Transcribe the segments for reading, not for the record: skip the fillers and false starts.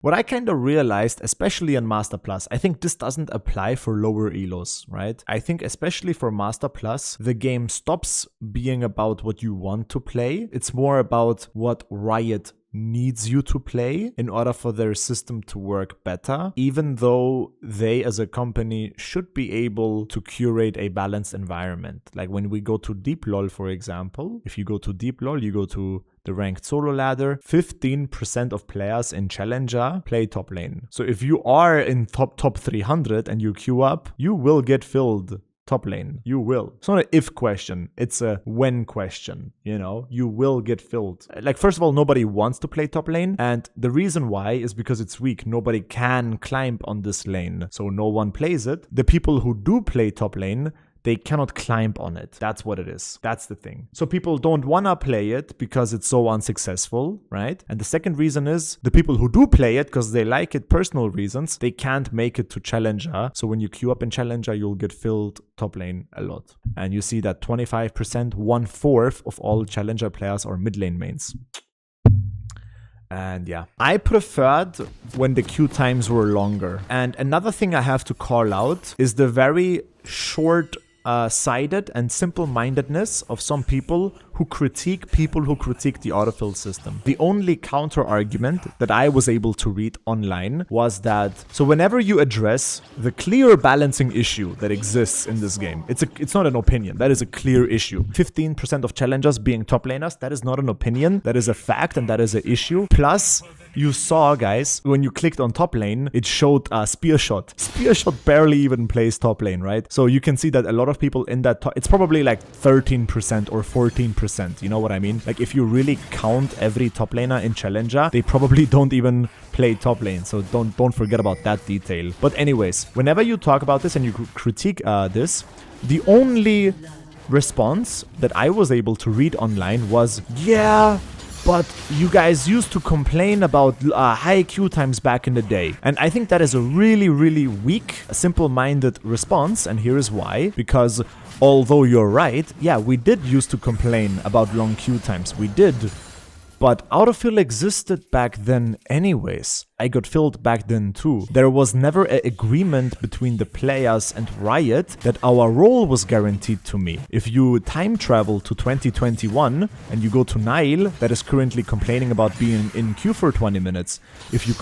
What I kind of realized, especially in Master Plus, I think this doesn't apply for lower elos, right? I think especially for Master Plus, the game stops being about what you want to play. It's more about what Riot needs you to play in order for their system to work better, even though they as a company should be able to curate a balanced environment. Like when we go to Deep LoL, for example, if you go to Deep LoL, you go to the ranked solo ladder, 15% of players in Challenger play top lane. So if you are in top 300 and you queue up, you will get filled top lane. You will. It's not an if question. It's a when question. You know, you will get filled. Like, first of all, nobody wants to play top lane. And the reason why is because it's weak. Nobody can climb on this lane. So no one plays it. The people who do play top lane, they cannot climb on it. That's what it is. That's the thing. So people don't want to play it because it's so unsuccessful, right? And the second reason is the people who do play it because they like it, personal reasons, they can't make it to Challenger. So when you queue up in Challenger, you'll get filled top lane a lot. And you see that 25%, 1/4 of all Challenger players are mid lane mains. And yeah, I preferred when the queue times were longer. And another thing I have to call out is the very short-sighted and simple-mindedness of some people who critique the autofill system. The only counter argument that I was able to read online was that, so whenever you address the clear balancing issue that exists in this game, it's not an opinion, that is a clear issue. 15% of challengers being top laners, that is not an opinion, that is a fact and that is an issue. Plus, you saw, guys, when you clicked on top lane, it showed Spearshot. Spearshot barely even plays top lane, right? So you can see that a lot of people in that top, it's probably like 13% or 14%, you know what I mean? Like if you really count every top laner in Challenger, they probably don't even play top lane. So don't forget about that detail. But anyways, whenever you talk about this and you critique this, the only response that I was able to read online was, yeah, but you guys used to complain about high queue times back in the day. And I think that is a really, really weak, simple-minded response. And here is why. Because although you're right, yeah, we did used to complain about long queue times. We did. But autofill existed back then anyways. I got filled back then too. There was never an agreement between the players and Riot that our role was guaranteed to me. If you time travel to 2021 and you go to Nile, that is currently complaining about being in queue for 20 minutes. If you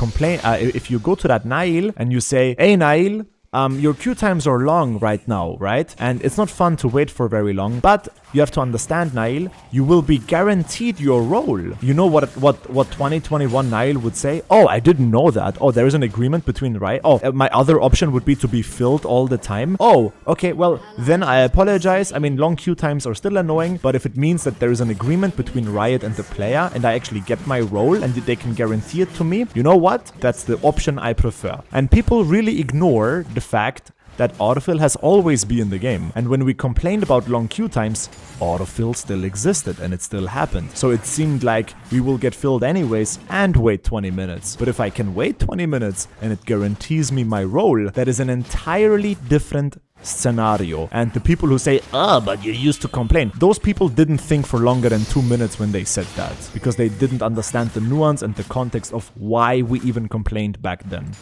go to that Nile and you say, hey Nile, your queue times are long right now, right? And it's not fun to wait for very long, but you have to understand, Nile, you will be guaranteed your role. You know what 2021 Nile would say? Oh, I didn't know that. Oh, there is an agreement between Riot. Oh, my other option would be to be filled all the time. Oh, okay, well, then I apologize. I mean, long queue times are still annoying, but if it means that there is an agreement between Riot and the player and I actually get my role and they can guarantee it to me, you know what? That's the option I prefer. And people really ignore the fact that autofill has always been in the game. And when we complained about long queue times, autofill still existed and it still happened. So it seemed like we will get filled anyways and wait 20 minutes. But if I can wait 20 minutes and it guarantees me my role, that is an entirely different scenario. And the people who say, but you used to complain, those people didn't think for longer than 2 minutes when they said that, because they didn't understand the nuance and the context of why we even complained back then.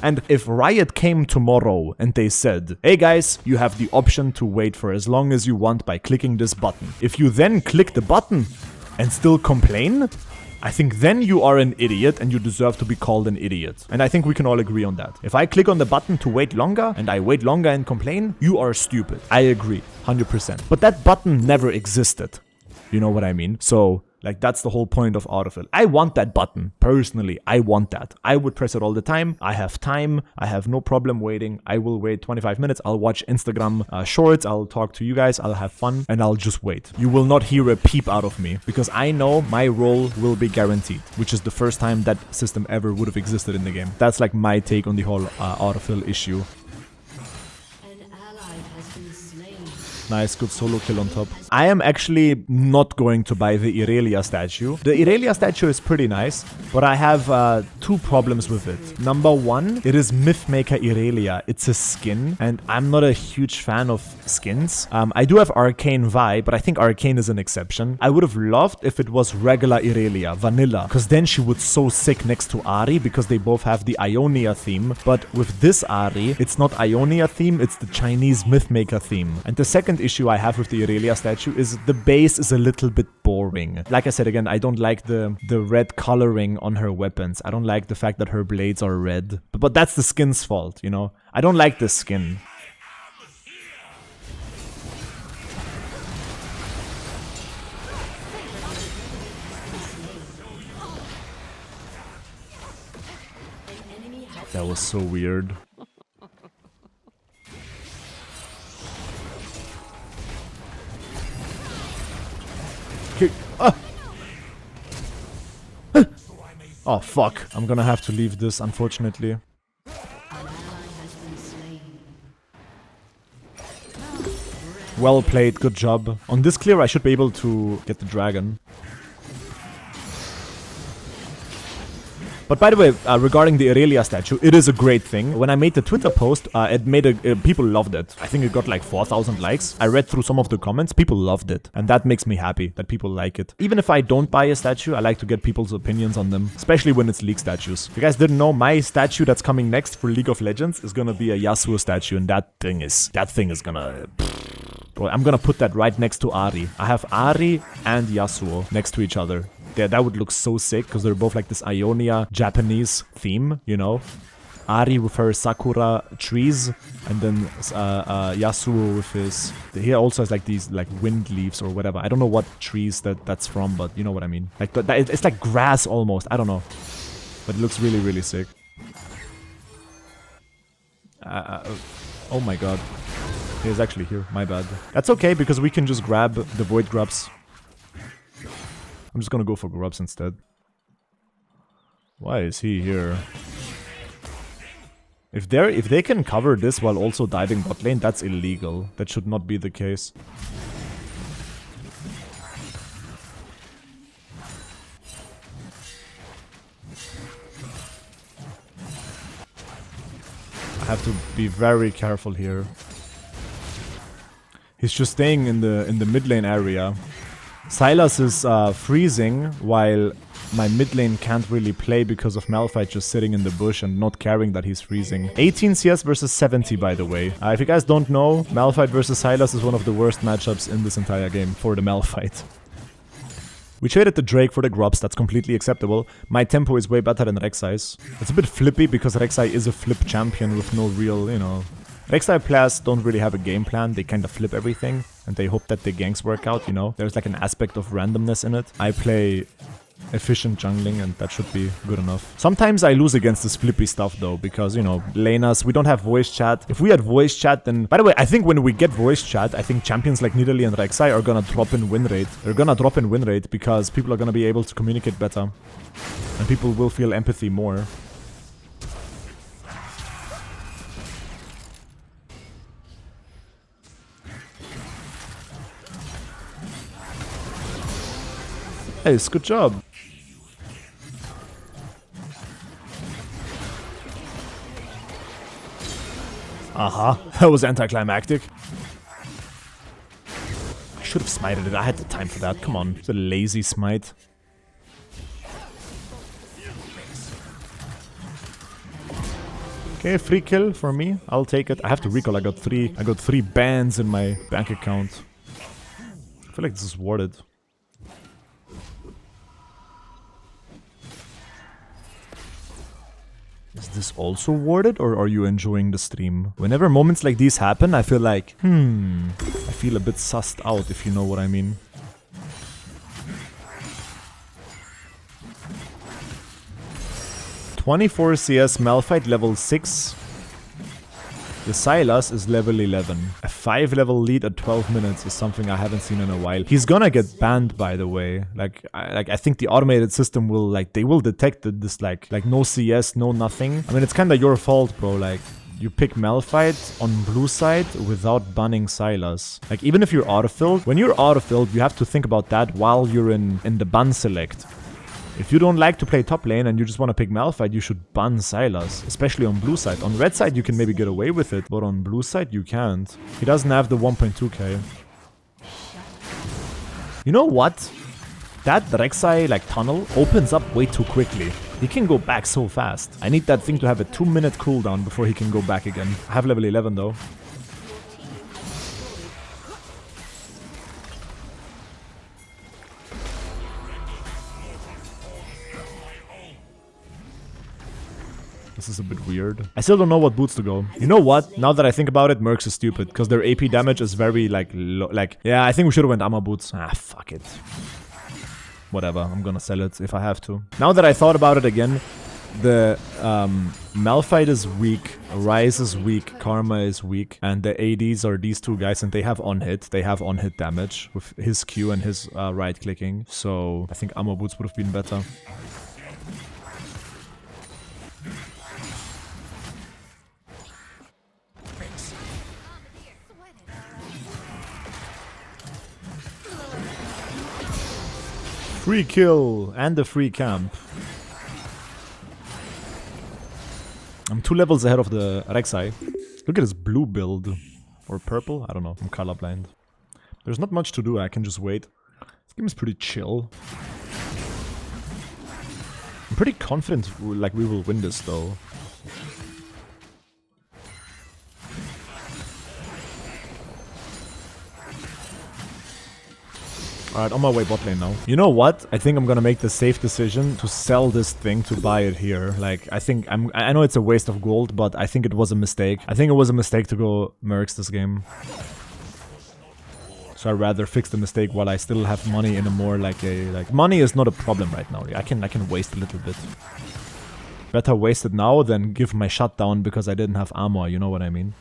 And if Riot came tomorrow and they said, hey guys, you have the option to wait for as long as you want by clicking this button. If you then click the button and still complain, I think then you are an idiot and you deserve to be called an idiot. And I think we can all agree on that. If I click on the button to wait longer and I wait longer and complain, you are stupid. I agree, 100%. But that button never existed. You know what I mean? So, like, that's the whole point of autofill. I want that button. Personally, I want that. I would press it all the time. I have time. I have no problem waiting. I will wait 25 minutes. I'll watch Instagram shorts. I'll talk to you guys. I'll have fun. And I'll just wait. You will not hear a peep out of me. Because I know my role will be guaranteed. Which is the first time that system ever would have existed in the game. That's like my take on the whole autofill issue. An ally has been slain. Nice, good solo kill on top. I am actually not going to buy the Irelia statue. The Irelia statue is pretty nice, but I have 2 problems with it. Number 1, it is Mythmaker Irelia. It's a skin, and I'm not a huge fan of skins. I do have Arcane Vi, but I think Arcane is an exception. I would have loved if it was regular Irelia, vanilla, because then she would so sick next to Ahri, because they both have the Ionia theme. But with this Ahri, it's not Ionia theme, it's the Chinese Mythmaker theme. And the second issue I have with the Irelia statue is the base is a little bit boring. Like I said again, I don't like the red coloring on her weapons. I don't like the fact that her blades are red. But that's the skin's fault, you know? I don't like this skin. That was so weird. Okay. Oh fuck. I'm gonna have to leave this, unfortunately. Well played, good job. On this clear I should be able to get the dragon. But by the way, regarding the Irelia statue, it is a great thing. When I made the Twitter post, it made people loved it. I think it got like 4,000 likes. I read through some of the comments. People loved it. And that makes me happy that people like it. Even if I don't buy a statue, I like to get people's opinions on them. Especially when it's League statues. If you guys didn't know, my statue that's coming next for League of Legends is gonna be a Yasuo statue. And that thing is gonna... Bro, I'm gonna put that right next to Ahri. I have Ahri and Yasuo next to each other. That would look so sick, because they're both like this Ionia Japanese theme, you know? Ahri with her Sakura trees, and then Yasuo with his... He also has like these like wind leaves or whatever. I don't know what trees that's from, but you know what I mean. Like it's like grass almost. I don't know. But it looks really, really sick. Oh my god. He's actually here. My bad. That's okay, because we can just grab the void grubs. I'm just gonna go for grubs instead. Why is he here? If they can cover this while also diving bot lane, that's illegal. That should not be the case. I have to be very careful here. He's just staying in the mid lane area. Sylas is freezing, while my mid lane can't really play because of Malphite just sitting in the bush and not caring that he's freezing. 18 CS versus 70, by the way. If you guys don't know, Malphite versus Sylas is one of the worst matchups in this entire game for the Malphite. We traded the Drake for the Grubs, that's completely acceptable. My tempo is way better than Rek'Sai's. It's a bit flippy because Rek'Sai is a flip champion with no real, you know... Rek'Sai players don't really have a game plan, they kind of flip everything, and they hope that the ganks work out, you know? There's like an aspect of randomness in it. I play efficient jungling, and that should be good enough. Sometimes I lose against this flippy stuff though, because, you know, laners, we don't have voice chat. If we had voice chat, then... By the way, I think when we get voice chat, I think champions like Nidalee and Rek'Sai are gonna drop in win rate. They're gonna drop in win rate because people are gonna be able to communicate better. And people will feel empathy more. Nice, good job. That was anticlimactic. I should have smited it, I had the time for that, come on. It's a lazy smite. Okay, free kill for me, I'll take it. I have to recall, I got three bands in my bank account. I feel like this is warded. Is this also warded, or are you enjoying the stream? Whenever moments like these happen, I feel like, I feel a bit sussed out, if you know what I mean. "24 CS Malphite level 6. The Sylas is level 11. A 5-level lead at 12 minutes is something I haven't seen in a while. He's gonna get banned, by the way. I think the automated system will, they will detect this, like no CS, no nothing. I mean, it's kinda your fault, bro, like... you pick Malphite on blue side without banning Sylas. Like, even if you're autofilled, when you're autofilled, you have to think about that while you're in the ban select. If you don't like to play top lane and you just want to pick Malphite, you should ban Sylas, especially on blue side. On red side, you can maybe get away with it, but on blue side, you can't. He doesn't have the 1.2k. You know what? That Rek'Sai, like, tunnel opens up way too quickly. He can go back so fast. I need that thing to have a 2-minute cooldown before he can go back again. I have level 11 though. This is a bit weird. I still don't know what boots to go. You know what? Now that I think about it, Mercs is stupid. Because their AP damage is very, like, low. Like, yeah, I think we should have went Armor boots. Ah, fuck it. Whatever, I'm gonna sell it if I have to. Now that I thought about it again, the Malphite is weak, Ryze is weak, Karma is weak, and the ADs are these two guys, and they have on-hit. They have on-hit damage with his Q and his right-clicking. So I think Armor boots would have been better. Free kill and a free camp. I'm 2 levels ahead of the Rek'Sai. Look at his blue build. Or purple? I don't know. I'm colorblind. There's not much to do. I can just wait. This game is pretty chill. I'm pretty confident like we will win this though. Alright, on my way bot lane now. You know what? I think I'm gonna make the safe decision to sell this thing to buy it here. Like, I know it's a waste of gold, but I think it was a mistake. I think it was a mistake to go Mercs this game. So I'd rather fix the mistake while I still have money in a more like money is not a problem right now. I can waste a little bit. Better waste it now than give my shutdown because I didn't have armor, you know what I mean?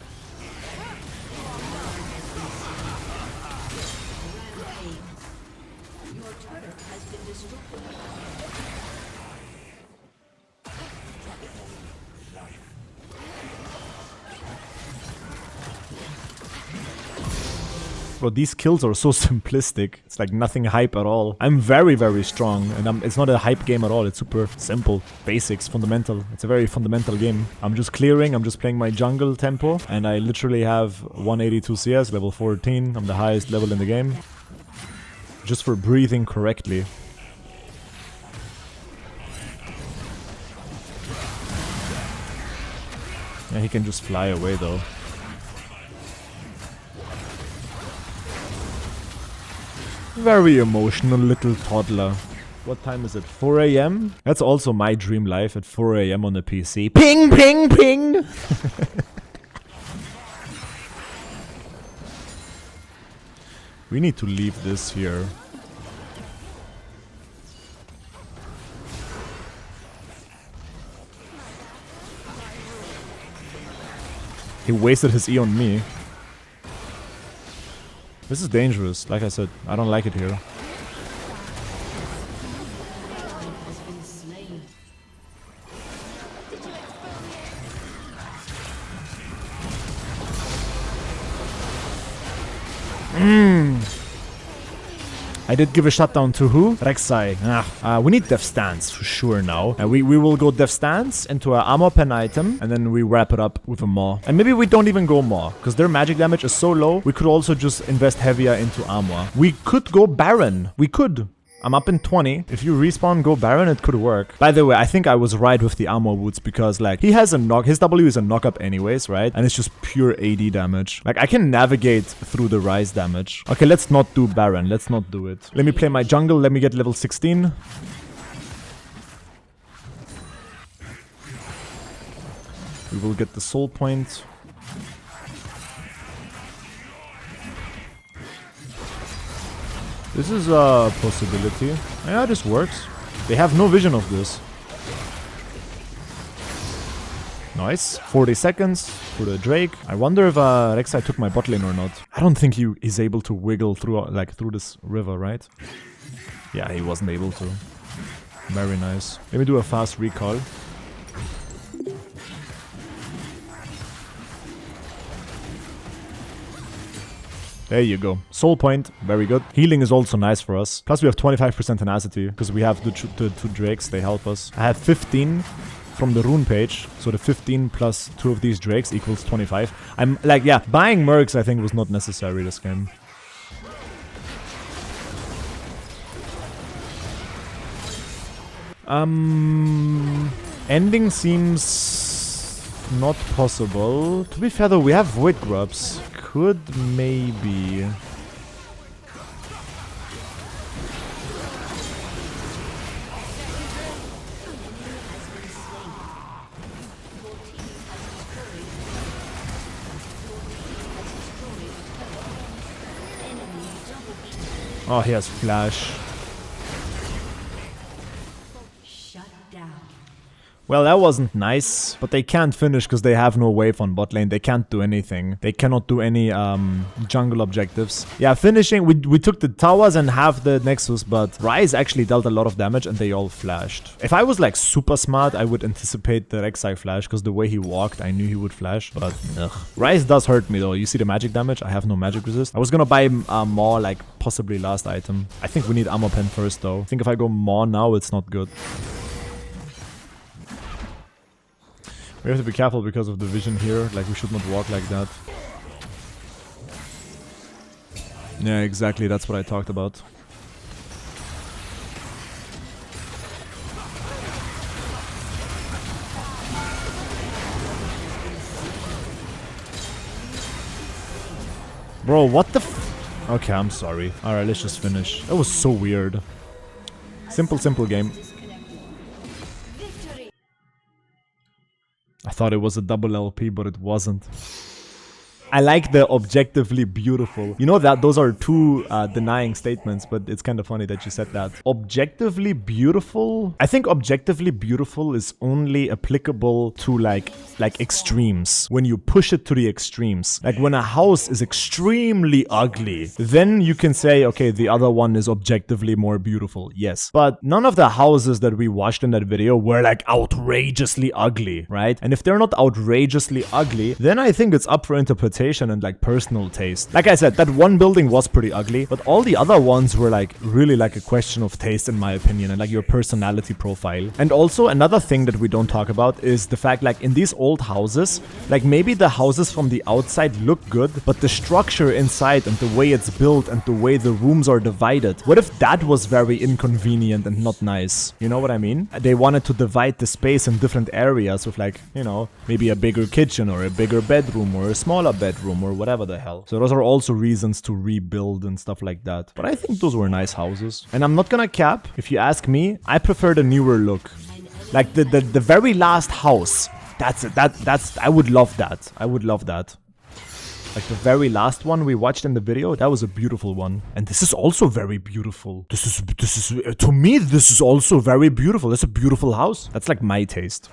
Bro, these kills are so simplistic. It's like nothing hype at all. I'm very, very strong. And it's not a hype game at all. It's super simple. Basics, fundamental. It's a very fundamental game. I'm just clearing. I'm just playing my jungle tempo. And I literally have 182 CS, level 14. I'm the highest level in the game. Just for breathing correctly. Yeah, he can just fly away though. Very emotional little toddler. What time is it? 4 AM? That's also my dream life at 4 AM on the PC. Ping, ping, ping! We need to leave this here. He wasted his E on me. This is dangerous, like I said. I don't like it here. I did give a shutdown to who? Rek'Sai. We need Def Stance for sure now. We will go Def Stance into an Armor Pen item, and then we wrap it up with a Maw. And maybe we don't even go Maw, because their magic damage is so low, we could also just invest heavier into Armor. We could go Baron. We could. I'm up in 20. If you respawn, go Baron, it could work. By the way, I think I was right with the Armor Boots because, like, he has a knock. His W is a knock-up anyways, right? And it's just pure AD damage. Like, I can navigate through the Ryze damage. Okay, let's not do Baron. Let's not do it. Let me play my jungle. Let me get level 16. We will get the soul point. This is a possibility. Yeah, this works. They have no vision of this. Nice. 40 seconds for the Drake. I wonder if Rek'Sai took my bot lane or not. I don't think he is able to wiggle through through this river, right? Yeah, he wasn't able to. Very nice. Let me do a fast recall. There you go. Soul point, very good. Healing is also nice for us. Plus we have 25% tenacity because we have the two drakes, they help us. I have 15 from the rune page, so the 15 plus 2 of these drakes equals 25. I'm like, yeah, buying mercs I think was not necessary this game. Ending seems not possible. To be fair though, we have void grubs. Could maybe... Oh, he has flash. Well, that wasn't nice, but they can't finish because they have no wave on bot lane. They can't do anything. They cannot do any jungle objectives. Yeah, finishing, we took the towers and half the Nexus, but Ryze actually dealt a lot of damage and they all flashed. If I was like super smart, I would anticipate the Rek'Sai flash because the way he walked, I knew he would flash, but ugh. Ryze does hurt me though. You see the magic damage? I have no magic resist. I was gonna buy Maw, like possibly last item. I think we need Ammo Pen first though. I think if I go Maw now, it's not good. We have to be careful because of the vision here, like we should not walk like that. Yeah, exactly, that's what I talked about. Bro, what the f— Okay, I'm sorry. Alright, let's just finish. That was so weird. Simple game. I thought it was a double LP, but it wasn't. I like the objectively beautiful. You know that those are two denying statements, but it's kind of funny that you said that. Objectively beautiful? I think objectively beautiful is only applicable to like extremes. When you push it to the extremes. Like when a house is extremely ugly, then you can say, okay, the other one is objectively more beautiful. Yes. But none of the houses that we watched in that video were like outrageously ugly, right? And if they're not outrageously ugly, then I think it's up for interpretation and like personal taste. Like I said, that one building was pretty ugly, but all the other ones were like really like a question of taste in my opinion and like your personality profile. And also another thing that we don't talk about is the fact like in these old houses, like maybe the houses from the outside look good, but the structure inside and the way it's built and the way the rooms are divided, what if that was very inconvenient and not nice? You know what I mean? They wanted to divide the space in different areas with like, you know, maybe a bigger kitchen or a bigger bedroom or a smaller bedroom or whatever the hell. So those are also reasons to rebuild and stuff like that. But I think those were nice houses. And I'm not gonna cap, if you ask me, I prefer the newer look. Like the very last house. That's it. I would love that. I would love that. Like the very last one we watched in the video, that was a beautiful one. And this is also very beautiful. This is to me, this is also very beautiful. That's a beautiful house. That's like my taste.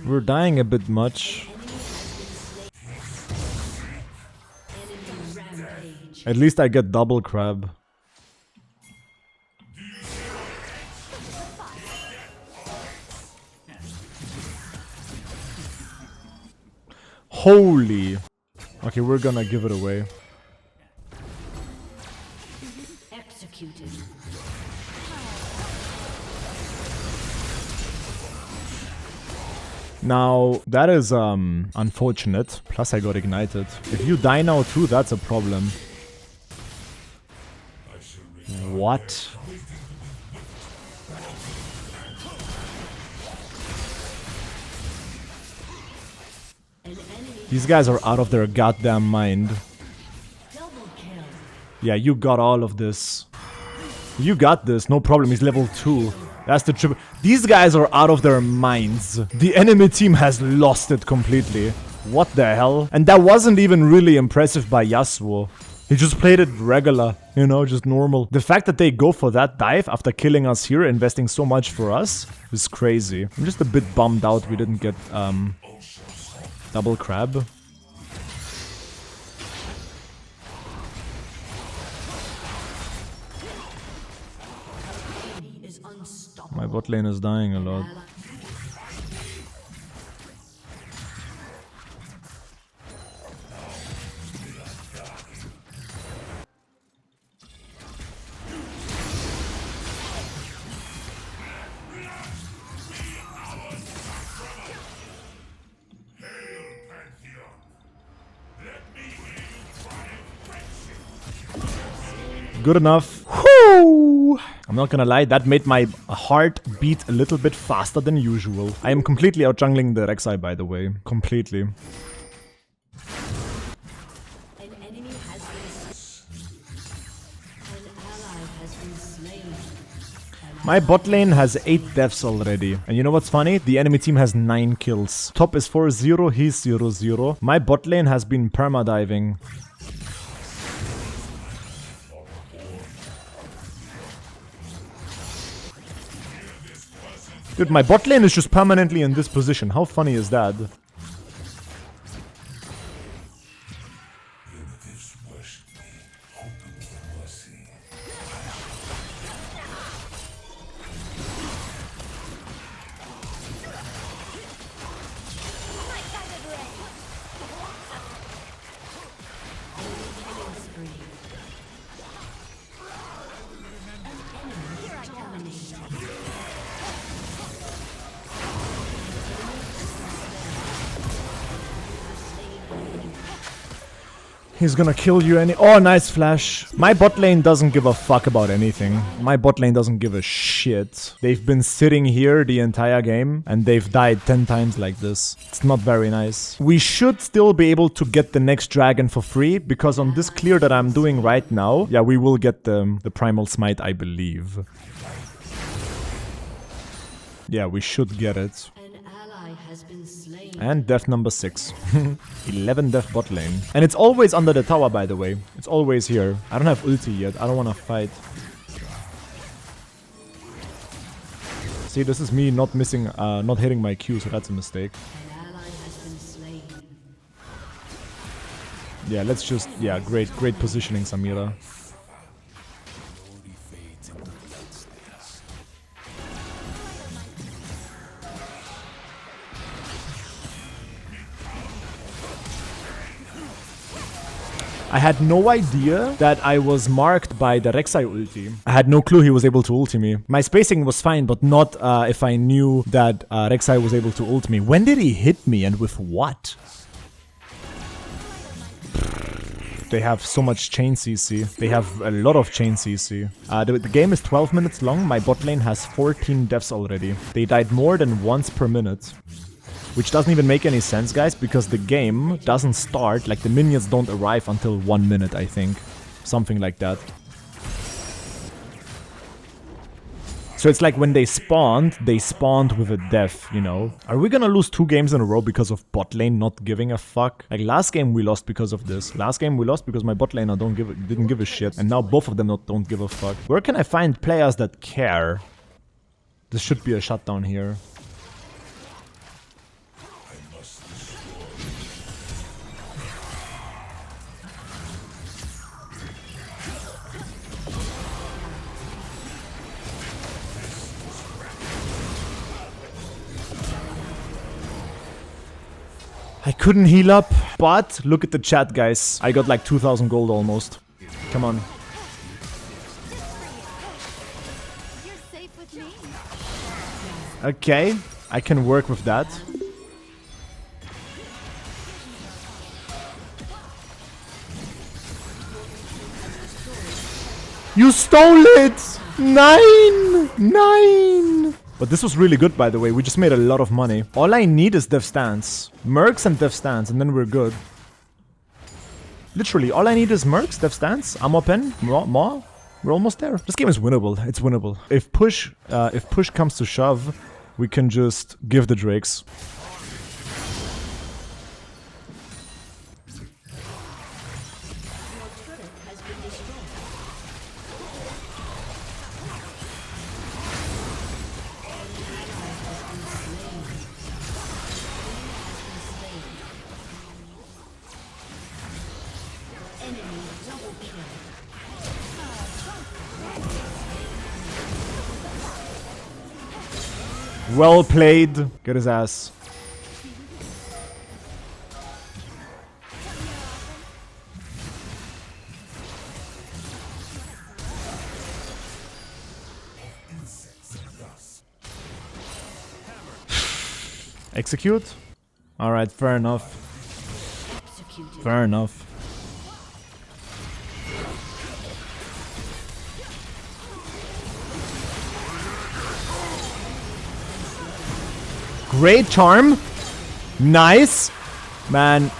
We're dying a bit much. At least I get double crab. Holy. Okay, we're gonna give it away. Executed. Now, that is unfortunate. Plus I got ignited. If you die now too, that's a problem. What? These guys are out of their goddamn mind. Yeah, you got all of this. You got this, no problem. He's level 2. That's the triple. These guys are out of their minds. The enemy team has lost it completely. What the hell? And that wasn't even really impressive by Yasuo. He just played it regular, you know, just normal. The fact that they go for that dive after killing us here, investing so much for us, is crazy. I'm just a bit bummed out we didn't get double crab. My bot lane is dying a lot. Good enough. Whoo! I'm not gonna lie, that made my heart beat a little bit faster than usual. I am completely out-jungling the Rek'Sai, by the way. Completely. My bot lane has 8 deaths already. And you know what's funny? The enemy team has 9 kills. Top is 4-0, he's 0-0. My bot lane has been perma-diving. Dude, my bot lane is just permanently in this position. How funny is that? He's gonna kill you any— oh, nice flash. My bot lane doesn't give a fuck about anything. My bot lane doesn't give a shit. They've been sitting here the entire game and they've died 10 times like this. It's not very nice. We should still be able to get the next dragon for free because on this clear that I'm doing right now, yeah, we will get the Primal Smite, I believe. Yeah, we should get it. And death number 6. 11 death bot lane. And it's always under the tower, by the way. It's always here. I don't have ulti yet. I don't want to fight. See, this is me not missing, not hitting my Q, so that's a mistake. Yeah, let's just— yeah, great positioning, Samira. I had no idea that I was marked by the Rek'Sai ulti. I had no clue he was able to ulti me. My spacing was fine, but not if I knew that Rek'Sai was able to ult me. When did he hit me and with what? They have so much chain CC. They have a lot of chain CC. The game is 12 minutes long. My bot lane has 14 deaths already. They died more than once per minute. Which doesn't even make any sense, guys, because the game doesn't start, like the minions don't arrive until 1 minute, I think. Something like that. So it's like when they spawned with a death, you know? Are we gonna lose 2 games in a row because of bot lane not giving a fuck? Like last game we lost because of this. Last game we lost because my bot laner didn't give a shit. And now both of them don't give a fuck. Where can I find players that care? This should be a shutdown here. I couldn't heal up, but look at the chat, guys. I got like 2,000 gold almost. Come on. Okay, I can work with that. You stole it! 9! 9! But this was really good, by the way. We just made a lot of money. All I need is Death Stance. Mercs and Death Stance, and then we're good. Literally, all I need is Mercs, Death Stance, Ammo Pen, more. We're almost there. This game is winnable. It's winnable. If push comes to shove, we can just give the Drakes. Well played. Get his ass. Execute? Alright, fair enough. Fair enough. Great charm. Nice. Man.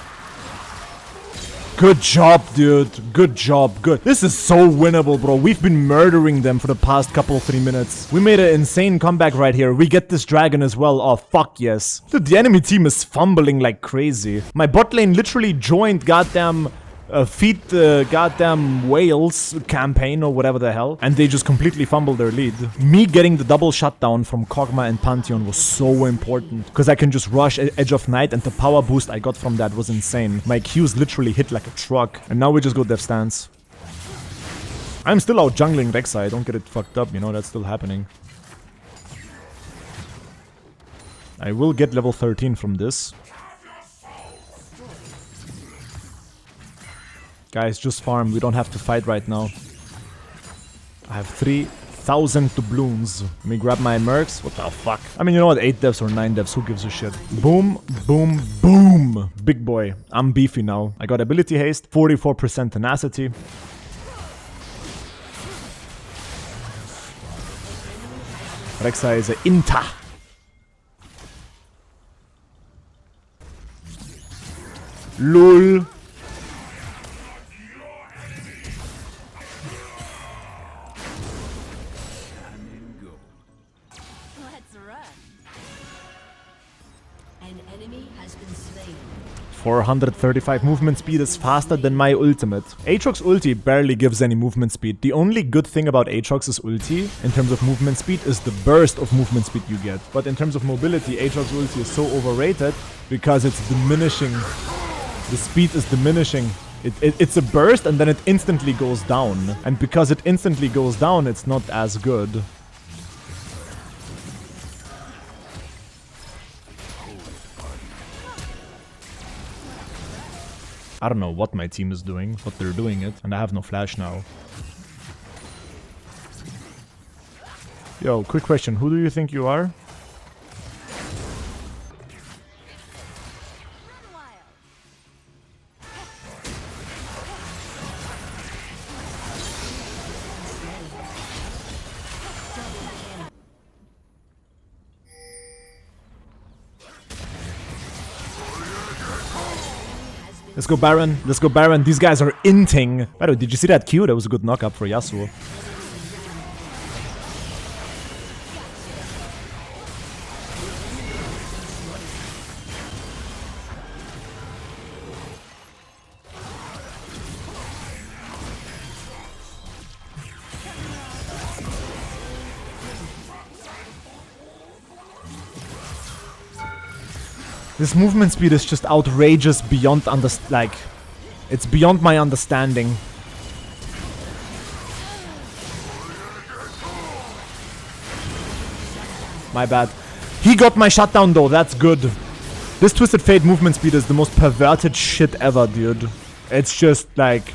Good job, dude. Good job. Good. This is so winnable, bro. We've been murdering them for the past couple of 3 minutes. We made an insane comeback right here. We get this dragon as well. Oh, fuck yes. Dude, the enemy team is fumbling like crazy. My bot lane literally joined goddamn Feed the goddamn whales campaign or whatever the hell, and they just completely fumbled their lead. Me getting the double shutdown from Kog'Maw and Pantheon was so important, because I can just rush Edge of Night, and the power boost I got from that was insane. My Qs literally hit like a truck, and now we just go Death Stance. I'm still out jungling Rek'Sai, don't get it fucked up, you know, that's still happening. I will get level 13 from this. Guys, just farm. We don't have to fight right now. I have 3,000 doubloons. Let me grab my mercs. What the fuck? I mean, you know what? 8 devs or 9 devs. Who gives a shit? Boom, boom, boom. Big boy. I'm beefy now. I got ability haste. 44% tenacity. Rek'Sai is a Inta. LOL. An enemy has been slain. 435 movement speed is faster than my ultimate. Aatrox ulti barely gives any movement speed. The only good thing about Aatrox's ulti in terms of movement speed is the burst of movement speed you get. But in terms of mobility, Aatrox ulti is so overrated because it's diminishing. The speed is diminishing. It's a burst and then it instantly goes down. And because it instantly goes down, it's not as good. I don't know what my team is doing, but they're doing it, and I have no flash now. Yo, quick question, who do you think you are? Let's go Baron, let's go Baron. These guys are inting. By the way, did you see that Q? That was a good knock-up for Yasuo. This movement speed is just outrageous beyond it's beyond my understanding. My bad. He got my shutdown though, that's good. This Twisted Fate movement speed is the most perverted shit ever, dude. It's just like...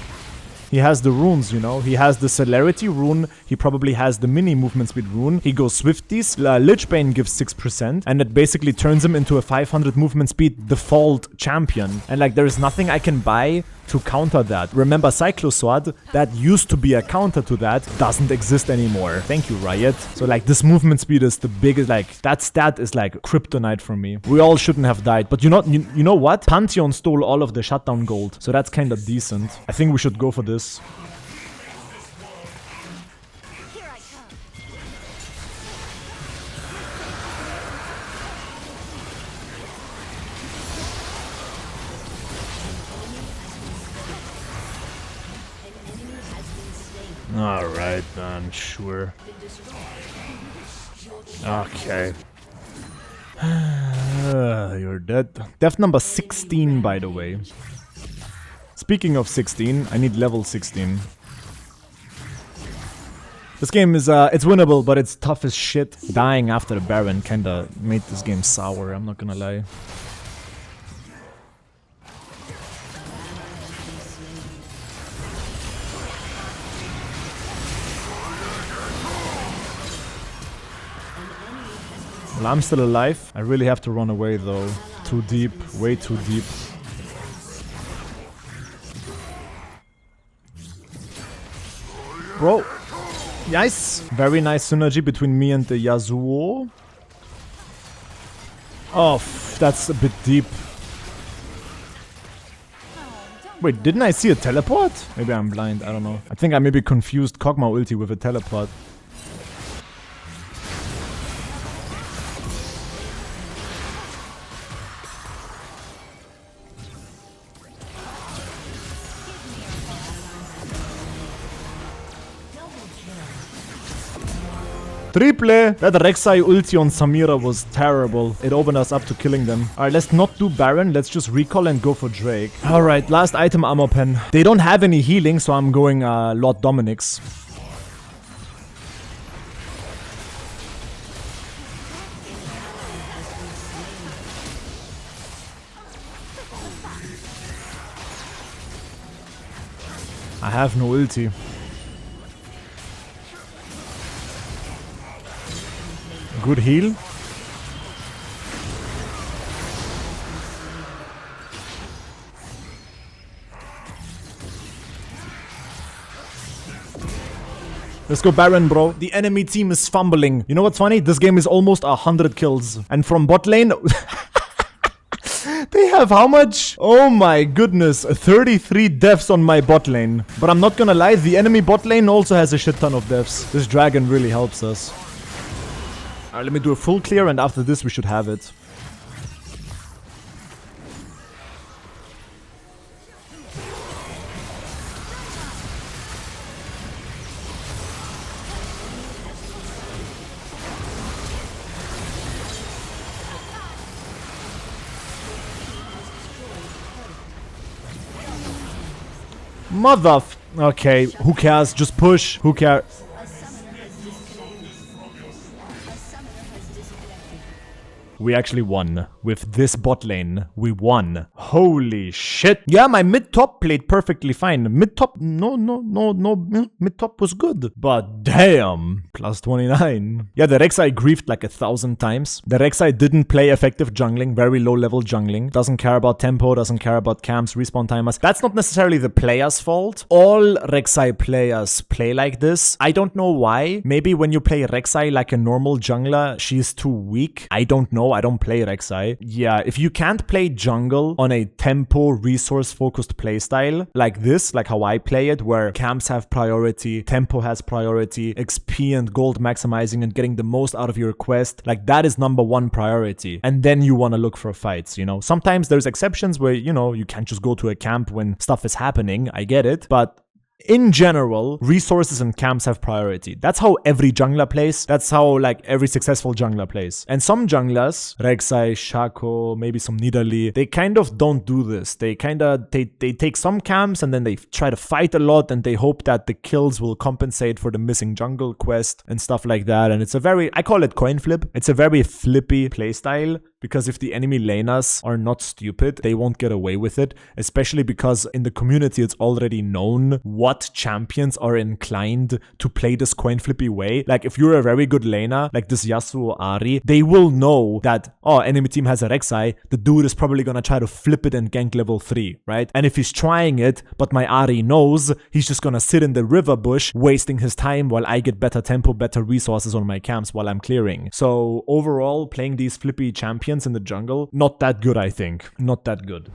He has the runes, you know? He has the Celerity rune, he probably has the mini movement speed rune, he goes Swifties, Lichbane gives 6%, and it basically turns him into a 500 movement speed default champion. And like, there is nothing I can buy to counter that. Remember Cyclosword, that used to be a counter to that, doesn't exist anymore. Thank you, Riot. So like, this movement speed is the biggest, like, that stat is like kryptonite for me. We all shouldn't have died, but you know what? Pantheon stole all of the shutdown gold, so that's kind of decent. I think we should go for this. Alright, man, sure. Okay. You're dead. Death number 16, by the way. Speaking of 16, I need level 16. This game is, it's winnable, but it's tough as shit. Dying after the Baron kinda made this game sour, I'm not gonna lie. Well, I'm still alive. I really have to run away though. Too deep, way too deep. Bro, nice. Very nice synergy between me and the Yasuo. Oh, that's a bit deep. Wait, didn't I see a teleport? Maybe I'm blind, I don't know. I think I maybe confused Kog'Maw ulti with a teleport. Triple! That Rek'Sai ulti on Samira was terrible. It opened us up to killing them. Alright, let's not do Baron. Let's just recall and go for Drake. Alright, last item ammo pen. They don't have any healing, so I'm going Lord Dominic's. I have no ulti. Good heal. Let's go Baron, bro. The enemy team is fumbling. You know what's funny? This game is almost 100 kills. And from bot lane... They have how much? Oh my goodness, 33 deaths on my bot lane. But I'm not gonna lie, the enemy bot lane also has a shit ton of deaths. This dragon really helps us. Alright, let me do a full clear and after this we should have it. Mother f- Okay, who cares? Just push. Who cares? We actually won. With this bot lane, we won. Holy shit. Yeah, my mid-top played perfectly fine. Mid-top, no, mid-top was good. But damn, plus 29. Yeah, the Rek'Sai griefed like 1,000 times. The Rek'Sai didn't play effective jungling, very low-level jungling. Doesn't care about tempo, doesn't care about camps, respawn timers. That's not necessarily the player's fault. All Rek'Sai players play like this. I don't know why. Maybe when you play Rek'Sai like a normal jungler, she's too weak. I don't know. I don't play Rek'Sai. Yeah, if you can't play jungle on a tempo resource focused playstyle like this, like how I play it, where camps have priority, tempo has priority, XP and gold maximizing and getting the most out of your quest, like that is #1 priority. And then you want to look for fights, you know. Sometimes there's exceptions where, you know, you can't just go to a camp when stuff is happening. I get it, but in general, resources and camps have priority. That's how every jungler plays. That's how like every successful jungler plays. And some junglers, Rek'Sai, Shaco, maybe some Nidalee, they kind of don't do this. They take some camps and then they try to fight a lot and they hope that the kills will compensate for the missing jungle quest and stuff like that. And it's a very, I call it coin flip. It's a very flippy playstyle. Because if the enemy laners are not stupid, they won't get away with it. Especially because in the community, it's already known what champions are inclined to play this coin flippy way. Like if you're a very good laner, like this Yasuo or Ahri, they will know that, oh, enemy team has a Rek'Sai, the dude is probably gonna try to flip it and gank level 3, right? And if he's trying it, but my Ahri knows, he's just gonna sit in the river bush, wasting his time while I get better tempo, better resources on my camps while I'm clearing. So overall, playing these flippy champions in the jungle, not that good, I think. Not that good.